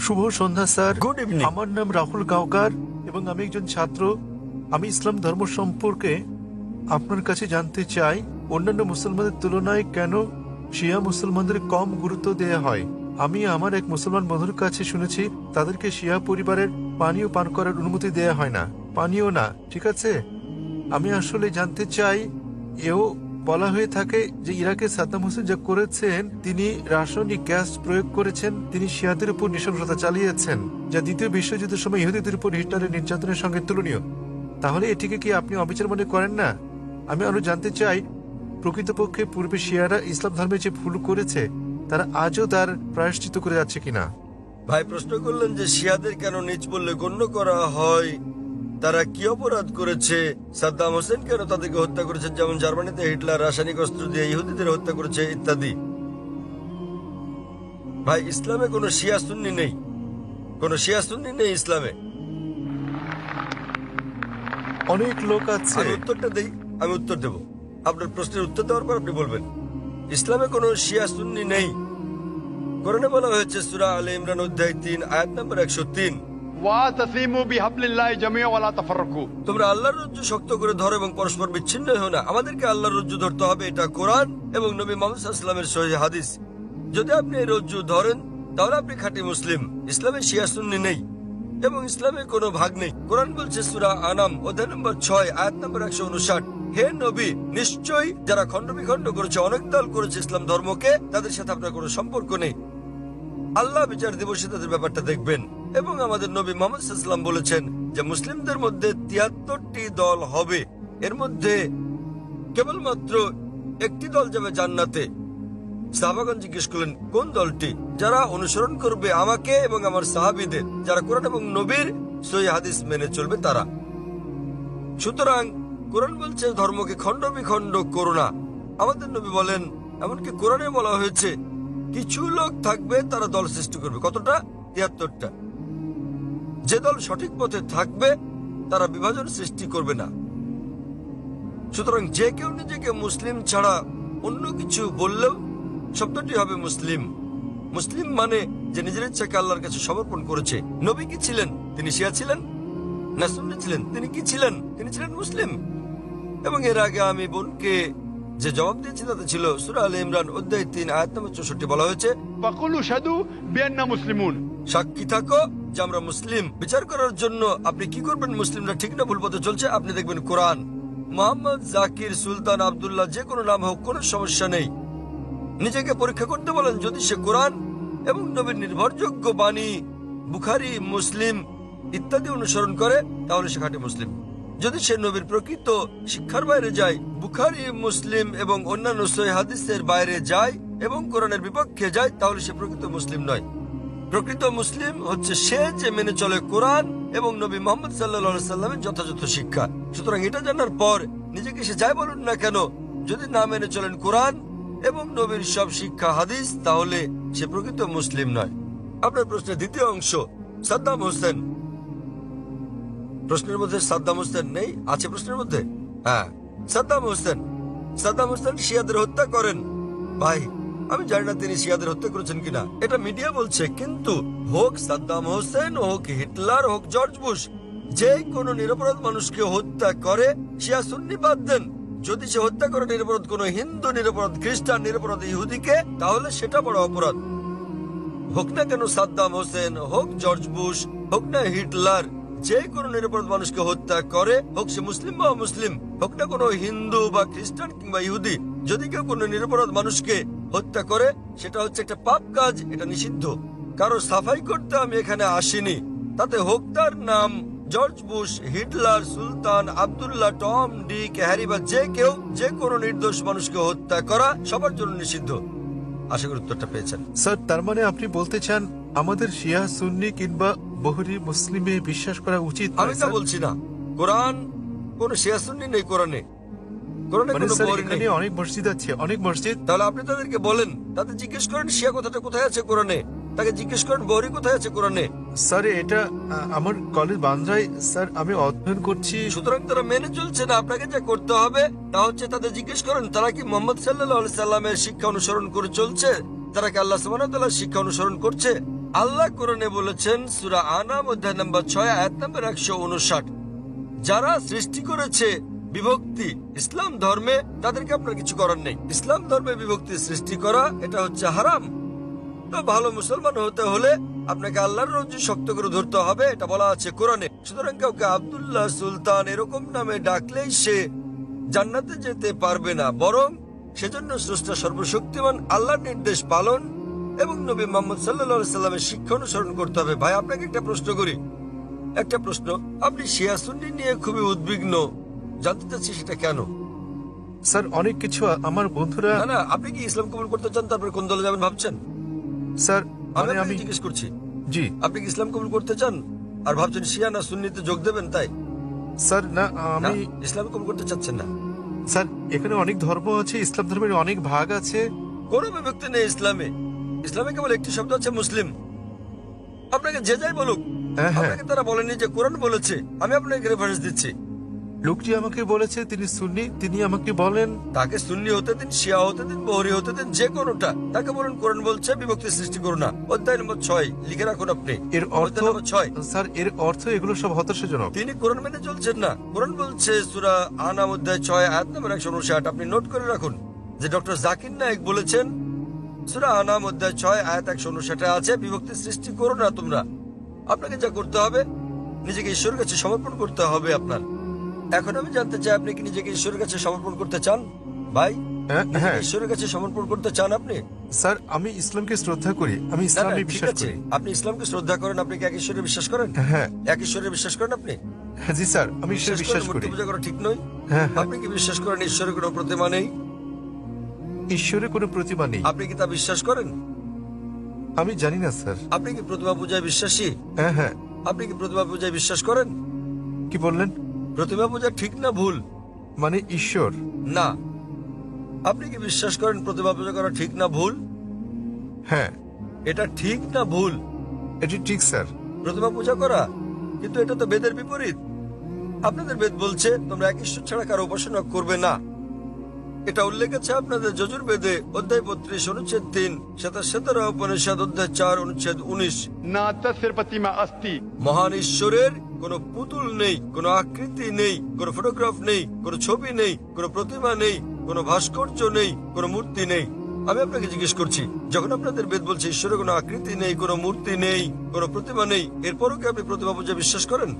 শুভ সন্ধ্যা sir. Good evening. আমার নাম রাহুল গাওকার এবং আমি একজন ছাত্র। আমি ইসলাম ধর্ম সম্পর্কে আপনার কাছে জানতে চাই, অন্যান্য মুসলমানদের তুলনায় কেন শিয়া মুসলমানদের কম গুরুত্ব দেয়া হয়। আমি আমার এক মুসলমান বন্ধুর কাছে শুনেছি তাদেরকে শিয়া পরিবারের পানীয় পান করার অনুমতি দেয়া হয় না, পানীয় না, ঠিক আছে। আমি আসলে জানতে চাই, এও বলা হয়ে থাকে যে ইরাকে সাদ্দাম হোসেন যা করেছেন, তিনি রাসায়নিক গ্যাস প্রয়োগ করেছেন, তিনি শিয়াদের উপর নৃশংসতা চালিয়েছেন, যা দ্বিতীয় বিশ্বযুদ্ধের সময় ইহুদিদের উপর হিটলারের নির্যাতনের সঙ্গে তুলনীয়। তাহলে এটিকে কি আপনি অবিচার মনে করেন না? আমি আরো জানতে চাই, প্রকৃতপক্ষে পূর্বে শিয়ারা ইসলাম ধর্মে যে ভুল করেছে তারা আজও তার প্রায়শ্চিত্ত করে যাচ্ছে কিনা। ভাই প্রশ্ন করলেন যে শিয়াদের কেন নিচ বললে গণ্য করা হয়, তারা কি অপরাধ করেছে, সাদ্দাম হোসেন কেন তাদেরকে হত্যা করেছে, যেমন জার্মানিতে হিটলার রাসায়নিক অস্ত্র দিয়ে ইহুদিদের হত্যা করেছে ইত্যাদি। ভাই ইসলামে কোনো শিয়া সুন্নি নেই, কোনো শিয়া সুন্নি নেই ইসলামে। অনেক লোক আছে। আমি উত্তরটা দেই, আমি উত্তর দেব। আপনার প্রশ্নের উত্তর দেওয়ার পর আপনি বলবেন। ইসলামে কোনো শিয়া সুন্নি নেই। কোরআনে বলা হয়েছে সূরা আলে ইমরান অধ্যায় 3 আয়াত নম্বর 103, ওয়াতাসিমু বিহাবলিল্লাহি জামিআ ওয়া লা তাফাররাকু। তোমরা আল্লাহর রজ্জু শক্ত করে ধরো এবং পরস্পর বিচ্ছিন্ন হও না। আমাদেরকে আল্লাহর রজ্জু ধরতে হবে, এটা কোরআন এবং নবী মুহাম্মদ সাল্লাল্লাহু আলাইহি ওয়াসাল্লামের সহিহ হাদিস। যদি আপনি এই রজ্জু ধরেন তাহলে আপনি খাঁটি মুসলিম। ইসলামে শিয়া সুন্নি নেই এবং ইসলামে কোনো ভাগ নেই। কোরআন বলছে সূরা আনাম অধ্যায় নম্বর 6 আয়াত নম্বর 159, হে নবী, নিশ্চয়ই যারা খণ্ড বিখণ্ড করেছে, অনেক দল করেছে ইসলাম ধর্মকে, তাদের সাথে আপনার কোনো সম্পর্ক নেই। আল্লাহ বিচার দিবসে তাদের ব্যাপারটা দেখবেন। এবং আমাদের নবী মুহাম্মদ সাল্লাল্লাহু আলাইহি ওয়াসাল্লাম বলেছেন যে মুসলিমদের মধ্যে 73টি দল হবে, এর মধ্যে কেবলমাত্র একটি দল যাবে জান্নাতে। সাহাবাগণ জিজ্ঞেস করলেন কোন দলটি? যারা অনুসরণ করবে আমাকে এবং আমার সাহাবীদের, যারা কোরআন এবং নবীর সহিহ হাদিস মেনে চলবে তারা। সুতরাং কোরআন বলছে ধর্মকে খণ্ড বিখণ্ড করো না। আমাদের নবী বলেন, এমনকি কোরআনে বলা হয়েছে কিছু লোক থাকবে তারা দল সৃষ্টি করবে। কতটা? 73টা। যে দল সঠিক পথে থাকবে তারা বিভাজন সৃষ্টি করবে না। সুতরাং যে কেউ নিজেকে মুসলিম ছাড়া অন্য কিছু বললেও শব্দটি হবে মুসলিম। মুসলিম মানে যে নিজের ইচ্ছাকে আল্লাহর কাছে সমর্পণ করেছে। নবী কি ছিলেন? তিনি শিয়া ছিলেন না সুন্নি ছিলেন? তিনি কি ছিলেন? তিনি ছিলেন মুসলিম। এবং এর আগে আমি বোনকে যে জবাব দিয়েছি তাতে ছিল সূরা আলে ইমরান অধ্যায় 3 আয়াত নম্বর 64 বলা হয়েছে, ফাকুলু শাদু বিআন্না মুসলিমুন। সাক্ষী থাকো যে আমরা মুসলিম। বিচার করার জন্য আপনি কি করবেন মুসলিমরা ঠিক না ভুল পথে চলছে? আপনি দেখবেন কোরআন। মোহাম্মদ, জাকির, সুলতান, আব্দুল্লাহ, যে কোনো নাম হোক, কোনো সমস্যা নেই। নিজেকে পরীক্ষা করতে বলেন। যদি সে কোরআন এবং নবীর নির্ভরযোগ্য বাণী বুখারী, মুসলিম ইত্যাদি অনুসরণ করে তাহলে সে খাঁটি মুসলিম। যদি সে নবীর প্রকৃত শিক্ষার বাইরে যায়, বুখারী, মুসলিম এবং অন্যান্য সহিহ হাদিসের বাইরে যায় এবং কোরআনের বিপক্ষে যায়, তাহলে সে প্রকৃত মুসলিম নয়। প্রকৃত মুসলিম হচ্ছে সে যে মেনে চলে কোরআন এবং নবী মুহাম্মদ সাল্লাল্লাহু আলাইহি সাল্লামের যথাযথ শিক্ষা। সুতরাং এটা জানার পর নিজেকে সে যাই বলুন না কেন, যদি না মেনে চলেন কোরআন এবং নবীর সব শিক্ষা হাদিস, তাহলে সে প্রকৃত মুসলিম নয়। আপনার প্রশ্নের দ্বিতীয় অংশ, সাদ্দাম হোসেন। প্রশ্নের মধ্যে সাদ্দাম হোসেন নেই? আছে প্রশ্নের মধ্যে? হ্যাঁ, সাদ্দাম হোসেন। সাদ্দাম হোসেন শিয়াদের হত্যা করেন। ভাই আমি জানি না তিনি শিয়াদের হত্যা করেছেন কিনা, এটা মিডিয়া বলছে। কিন্তু হোক সাদ্দাম হোসেন, হোক হিটলার, হোক জর্জ বুশ, যে কোনো নিরপরাধ মানুষকে হত্যা করে, শিয়া সুন্নি বাদ দেন, যদি সে হত্যা করে নিরপরাধ কোনো হিন্দু, নিরপরাধ খ্রিস্টান, নিরপরাধ ইহুদিকে, তাহলে সেটা বড় অপরাধ। হোক না কেন সাদ্দাম হোসেন, হোক জর্জ বুশ, হোক না হিটলার, যে কোনো নিরপরাধ মানুষকে হত্যা করে, হোক সে মুসলিম বা অমুসলিম, হোক না কোনো হিন্দু বা খ্রিস্টান কিংবা ইহুদি, যদি কেউ কোনো নিরপরাধ মানুষকে হত্যা করে, সেটা হচ্ছে একটা পাপ কাজ, এটা নিষিদ্ধ। কারো সাফাই করতে আমি এখানে আসিনি। তাতে হোক তার নাম জর্জ বুশ, হিটলার, সুলতান, আব্দুল্লাহ, টম, ডিক, হ্যারি বা যে কেউ, যে কোনো নির্দোষ মানুষকে হত্যা করা সবার জন্য নিষিদ্ধ। আশা করি উত্তরটা পেয়েছেন। স্যার, তার মানে আপনি বলতে চান আমাদের শিয়া সুন্নি কিংবা বহরি মুসলিমে বিশ্বাস করা উচিত নয়? আমি তা বলছি না। কোরআন কোন শিয়া সুন্নি নেই কোরআনে। কোরআনে মানে কোনো স্যার, বহরি এখানে নেই। অনেক মসজিদ আছে, অনেক মসজিদ। তাহলে আপনি তাদেরকে বলেন, তাদের জিজ্ঞেস করেন শিয়া কথাটা কোথায় আছে কোরআনে। তাকে জিজ্ঞেস করেন বহরি কোথায় আছে কোরআনে। স্যার, এটা আমার কলেজ বান্দ্রায় স্যার, আমি অধ্যয়ন করছি। সুতরাং তারা মেনে চলছে না। আপনাকে যা করতে হবে তা হচ্ছে তাদের জিজ্ঞেস করেন তারা কি মুহাম্মদ সাল্লাল্লাহু আলাইহি সাল্লামের শিক্ষা অনুসরণ করে চলছে, তারা কি আল্লাহ সুবহানাহু ওয়া তাআলার শিক্ষা অনুসরণ করছে। আল্লাহ কোরআনে বলেছেন সূরা আনাম অধ্যায় নম্বর 6 আয়াত নম্বর 159, যারা সৃষ্টি করেছে বিভক্তি ইসলাম ধর্মে তাদেরকে আপনার কিছু করার নেই। ইসলাম ধর্মে বিভক্তি সৃষ্টি করা এটা হচ্ছে হারাম। তো ভালো মুসলমান হতে হলে আপনাকে আল্লাহর রজ্জু শক্ত করে ধরতে হবে, এটা বলা আছে কোরআনে। সুতরাং কাউকে আব্দুল্লাহ, সুলতান এরকম নামে ডাকলেই সে জান্নাতে যেতে পারবে না, বরং সেজন্য স্রষ্টা সর্বশক্তিমান আল্লাহর নির্দেশ পালন এবং নবী মুহাম্মদ সাল্লাল্লাহু আলাইহি সাল্লামের শিক্ষা অনুসরণ করতে হবে। ভাই, আপনাকে একটা প্রশ্ন করি, একটা প্রশ্ন। আপনি শিয়া সুন্নি নিয়ে খুবই উদ্বিগ্ন, জানতে চাচ্ছি সেটা কেন? স্যার অনেক কিছু আমার বন্ধুরা। না না, আপনি কি ইসলাম কবুল করতে চান? তারপরে কোন দলে যাবেন ভাবছেন? স্যার আমি মানে আমি আপনাকে জিজ্ঞেস করছি, জি আপনি কি ইসলাম কবুল করতে চান আর ভাবছেন শিয়া না সুন্নিতে যোগ দেবেন? তাই স্যার না, না, আমি ইসলাম কবুল করতে চাচ্ছেন না। স্যার এখানে অনেক ধর্ম আছে, ইসলাম ধর্মের অনেক ভাগ আছে। কোনো বিভক্তি নেই ইসলামে। ইসলামে কেবল একটি শব্দ আছে, মুসলিম। আপনাকে যে যাই বলুক, হ্যাঁ হ্যাঁ, আপনাকে তারা বলেনি যে কোরআন বলেছে। আমি আপনাকে রেফারেন্স দিচ্ছি। লোকটি আমাকে বলেছে তিনি সুন্নি, তিনি আমাকে বলেন তাকে সুন্নি হতে দিন, শিয়া হতে দিন, বহরি হতে দিন, যে কোনোটা। তাকে বলুন কোরআন বলছে বিভক্তি সৃষ্টি করো না। অধ্যায় নম্বর 6 লিখে রাখুন আপনি। এর অর্থ অধ্যায় নম্বর 6। স্যার এর অর্থ এগুলো সব হতাশাজনক। তিনি কোরআন মেনে চলছেন না। কোরআন বলছে সূরা আনাম অধ্যায় 6 আয়াত নম্বর 159, আপনি নোট করে রাখুন যে ডক্টর জাকির নায়েক বলেছেন সূরা আনাম অধ্যায় 6 আয়াত 159 আছে বিভক্তি সৃষ্টি করো না তোমরা। আপনাকে যা করতে হবে, নিজেকে ঈশ্বরের কাছে সমর্পণ করতে হবে আপনার। এখন আমি জানতে চাই, আপনি কি নিজেকে ঈশ্বরের কাছে সমর্পণ করতে চান? ভাই, হ্যাঁ নিজেকে হ্যাঁ ঈশ্বরের কাছে সমর্পণ করতে চান আপনি? স্যার আমি ইসলামকে শ্রদ্ধা করি, আমি না, না, ইসলামে ঠিক বিশ্বাস আছে। করি। আপনি ইসলামকে শ্রদ্ধা করেন, আপনি কি এক ঈশ্বরে বিশ্বাস করেন? হ্যাঁ এক ঈশ্বরে বিশ্বাস করেন আপনি? হ্যাঁ জি স্যার, আমি ঈশ্বরে বিশ্বাস মূর্তি করি। পূজা করা ঠিক নয়? হ্যাঁ হ্যাঁ, আপনি কি বিশ্বাস করেন ঈশ্বরের কোনো প্রতিমা নেই? ঈশ্বরের কোনো প্রতিমা নেই। আপনি কি তা বিশ্বাস করেন? আমি জানি না স্যার। আপনি কি প্রতিমা পূজায় বিশ্বাসী? হ্যাঁ হ্যাঁ, আপনি কি প্রতিমা পূজায় বিশ্বাস করেন? কি বললেন? প্রতিমা পূজা ঠিক না ভুল? মানে ঈশ্বর? না। আপনি কি বিশ্বাস করেন প্রতিমা পূজা করা ঠিক না ভুল? হ্যাঁ এটা ঠিক না ভুল? এটি ঠিক স্যার। প্রতিমা পূজা করা, কিন্তু এটা তো বেদের বিপরীত। আপনাদের বেদ বলছে তোমরা এক ঈশ্বর ছাড়া কারো উপাসনা করবে না। এটা উল্লেখ আছে আপনাদের যজুর্বেদে অধ্যায় 32 অনুচ্ছেদ 3, শ্বেতাশ্বেতারা উপনিষদ অধ্যায় 4 অনুচ্ছেদ 19। ना तस्य प्रतिमा अस्ति মহান ঈশ্বরের কোনো পুতুল নেই, কোনো আকৃতি নেই, কোনো ফটোগ্রাফ নেই, কোনো ছবি নেই, কোনো প্রতিমা নেই, কোনো ভাস্কর্য নেই, কোনো মূর্তি নেই। আমি আপনাকে জিজ্ঞেস করছি, যখন আপনাদের বেদ বলছে ঈশ্বরের কোনো আকৃতি নেই, কোনো মূর্তি নেই, কোনো প্রতিমা নেই, এরপরও কি আপনি প্রতিমা পূজা বিশ্বাস করেন?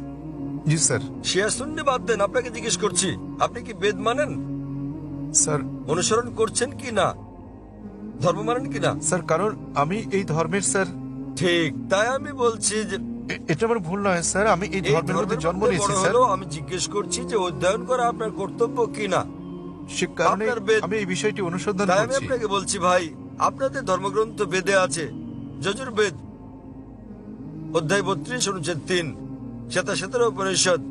জি স্যার। শিয়া সুন্নি বাদ দেন, আপনাকে জিজ্ঞেস করছি, আপনি কি বেদ মানেন? স্যার অনুসরণ করছেন কি না? ধর্ম মানেন কি না? স্যার কারণ আমি এই ধর্মের স্যার। ঠিক, তাই আমি বলছি যে এটা আমার ভুল নয় স্যার, আমি এই এই ধর্মের মধ্যে ধর্মের জন্ম মধ্যে নিয়েছি বড় স্যার। হলেও আমি জিজ্ঞেস করছি যে অধ্যয়ন করা আপনার কর্তব্য কি না। সে কারণে আপনার বেদ- আমি এই বিষয়টি অনুসন্ধান তাই আমি করছি। আপনাকে বলছি ভাই, আপনাদের ধর্মগ্রন্থ বেদে আছে, যজুর্বেদ অধ্যায় 32 অনুচ্ছেদ 3, শ্বেতাশ্বেতারা উপনিষদ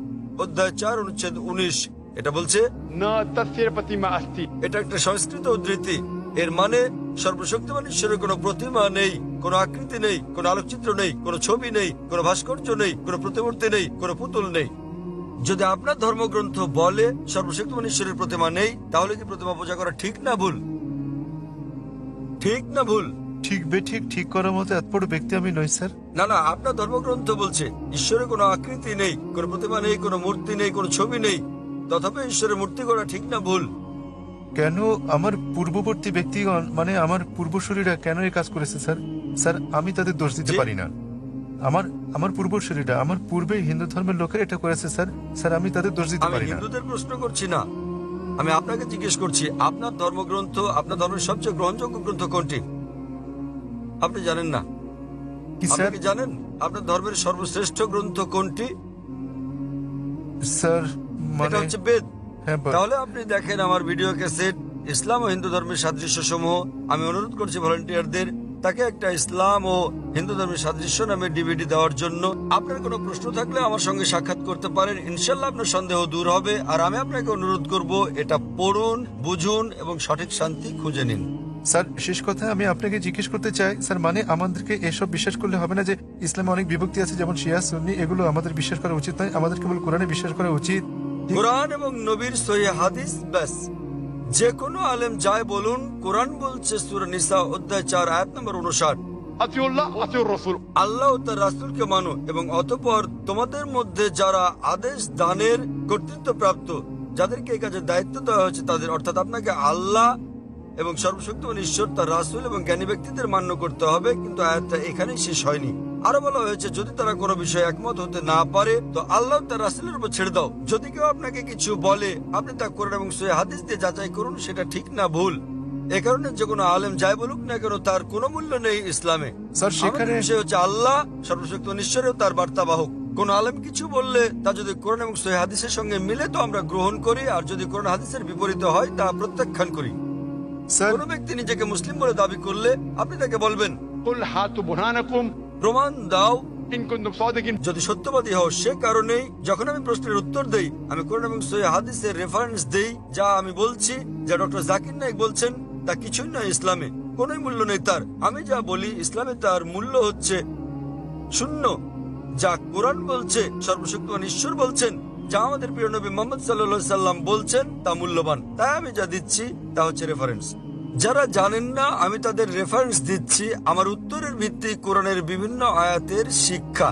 অধ্যায় 4 অনুচ্ছেদ 19। এটা বলছে, न तस्य प्रतिमा अस्ति এটা একটা সংস্কৃত উদ্ধৃতি। এর মানে সর্বশক্তিমান ঈশ্বরের কোনো প্রতিমা নেই, কোনো আকৃতি নেই, কোনো আলোকচিত্র নেই, কোনো ছবি নেই, কোনো ভাস্কর্য নেই, কোনো প্রতিমূর্তি নেই, কোনো পুতুল নেই। যদি আপনার ধর্মগ্রন্থ বলে সর্বশক্তিমান ঈশ্বরের প্রতিমা নেই, তাহলে কি প্রতিমা পূজা করা ঠিক না ভুল? ঠিক না ভুল? ঠিক বেঠিক ঠিক করার মতো এত বড় ব্যক্তি আমি নই স্যার। না না, আপনার ধর্মগ্রন্থ বলছে ঈশ্বরের কোনো আকৃতি নেই, কোনো প্রতিমা নেই, কোনো মূর্তি নেই, কোনো ছবি নেই, তথাপি ঈশ্বরের মূর্তি করা ঠিক না ভুল? কেন আমার পূর্ববর্তী ব্যক্তিগণ মানে আমার পূর্বসূরীরা কেন এই কাজ করেছে স্যার? স্যার আমি তাদের দোষ দিতে জি। পারি না। আমার পূর্বসূরীরা, আমার পূর্বে হিন্দু ধর্মের লোকের এটা করেছে স্যার। স্যার আমি তাদের দোষ দিতে আমি পারি না। হিন্দুদের প্রশ্ন করছি না, আমি আপনাকে জিজ্ঞেস করছি আপনার ধর্মগ্রন্থ, আপনার ধর্মের সবচেয়ে গ্রহণযোগ্য গ্রন্থ কোনটি? আপনি জানেন না? কি আপনি স্যার? কি জানেন আপনার ধর্মের সর্বশ্রেষ্ঠ গ্রন্থ কোনটি? স্যার এটা মানে হচ্ছে বেদ। হ্যাঁ তাহলে আপনি দেখেন আমার ভিডিও ক্যাসেট ইসলাম ও হিন্দু ধর্মের সাদৃশ্য সমূহ। আমি অনুরোধ করছি ভলান্টিয়ারদের তাকে একটা ইসলাম ও হিন্দু ধর্মের সাদৃশ্য নামে ডিভিডি দেওয়ার জন্য। আপনার কোনো প্রশ্ন থাকলে আমার সঙ্গে সাক্ষাৎ করতে পারেন, ইনশাল্লাহ আপনার সন্দেহ দূর হবে। আর আমি আপনাকে অনুরোধ করব এটা পড়ুন, বুঝুন এবং সঠিক শান্তি খুঁজে নিন। স্যার শেষ কথা আমি আপনাকে জিজ্ঞেস করতে চাই স্যার, মানে আমাদেরকে এসব বিশ্বাস করলে হবে না যে ইসলামে অনেক বিভক্তি আছে যেমন শিয়া সুন্নি, এগুলো আমাদের বিশ্বাস করা উচিত নয়, আমাদের কেবল কোরআনে বিশ্বাস করা উচিত। কোরআন এবং নবীর সহিহ হাদিস ব্যাস। যে কোনো আলেম যায় বলুন, কোরআন বলছে সূরা নিসা অধ্যায় 4 আয়াত নম্বর 59, أطيعوا الله وأطيعوا الرسول আল্লাহ ও তার রাসূলকে মানো এবং অতঃপর তোমাদের মধ্যে যারা আদেশ দানের কর্তৃত্বপ্রাপ্ত, যাদেরকে এই কাজের দায়িত্ব দেওয়া হয়েছে তাদের, অর্থাৎ আপনাকে আল্লাহ এবং সর্বশক্তিমান ঈশ্বর, তার রাসূল এবং জ্ঞানী ব্যক্তিদের মান্য করতে হবে। কিন্তু আয়াতটা এখানেই শেষ হয়নি। আরো বলা হয়েছে যদি তারা কোনো বিষয়ে একমত হতে না পারে তো আল্লাহ তার রাসূলের উপর ছেড়ে দাও। যদি কেউ আপনাকে কিছু বলে আপনি তা কোরআন এবং সহিহ হাদিস দিয়ে যাচাই করুন সেটা ঠিক না ভুল। এ কারণে যে কোনো আলেম যাই বলুক না কেন তার কোনো মূল্য নেই ইসলামে। স্যার, সেখানে আমাদের বিষয় হচ্ছে আল্লাহ সর্বশক্তিমান ঈশ্বর ও তার বার্তাবাহক। কোন আলেম কিছু বললে তা যদি কোরআন এবং সহিহ হাদিসের সঙ্গে মিলে তো আমরা গ্রহণ করি, আর যদি কোরআন হাদিসের বিপরীতে হয় তা প্রত্যাখ্যান করি। স্যার, কোন ব্যক্তি নিজেকে মুসলিম বলে দাবি করলে আপনি তাকে বলবেন قل هاتوا برهانكم প্রমাণ দাও إن كنتم صادقين যদি সত্যবাদী হও। সে কারণেই যখন আমি প্রশ্নের উত্তর দেই আমি কোরআন এবং সহিহ হাদিসের রেফারেন্স দেই। যা আমি বলছি, যা ডক্টর জাকির নায়েক বলছেন, তা কিছুই নয় ইসলামে, কোনোই মূল্য নেই তার। আমি যা বলি ইসলামে তার মূল্য হচ্ছে শূন্য। যা কোরআন বলছে, সর্বশক্তিমান ঈশ্বর বলছেন, যা আমাদের প্রিয় নবী মুহাম্মদ সাল্লাল্লাহু আলাইহি সাল্লাম বলছেন তা মূল্যবান। তাই আমি যা দিচ্ছি তা হচ্ছে রেফারেন্স। যারা জানেন না আমি তাদের রেফারেন্স দিচ্ছি। আমার উত্তরের ভিত্তি কোরআনের বিভিন্ন আয়াতের শিক্ষা।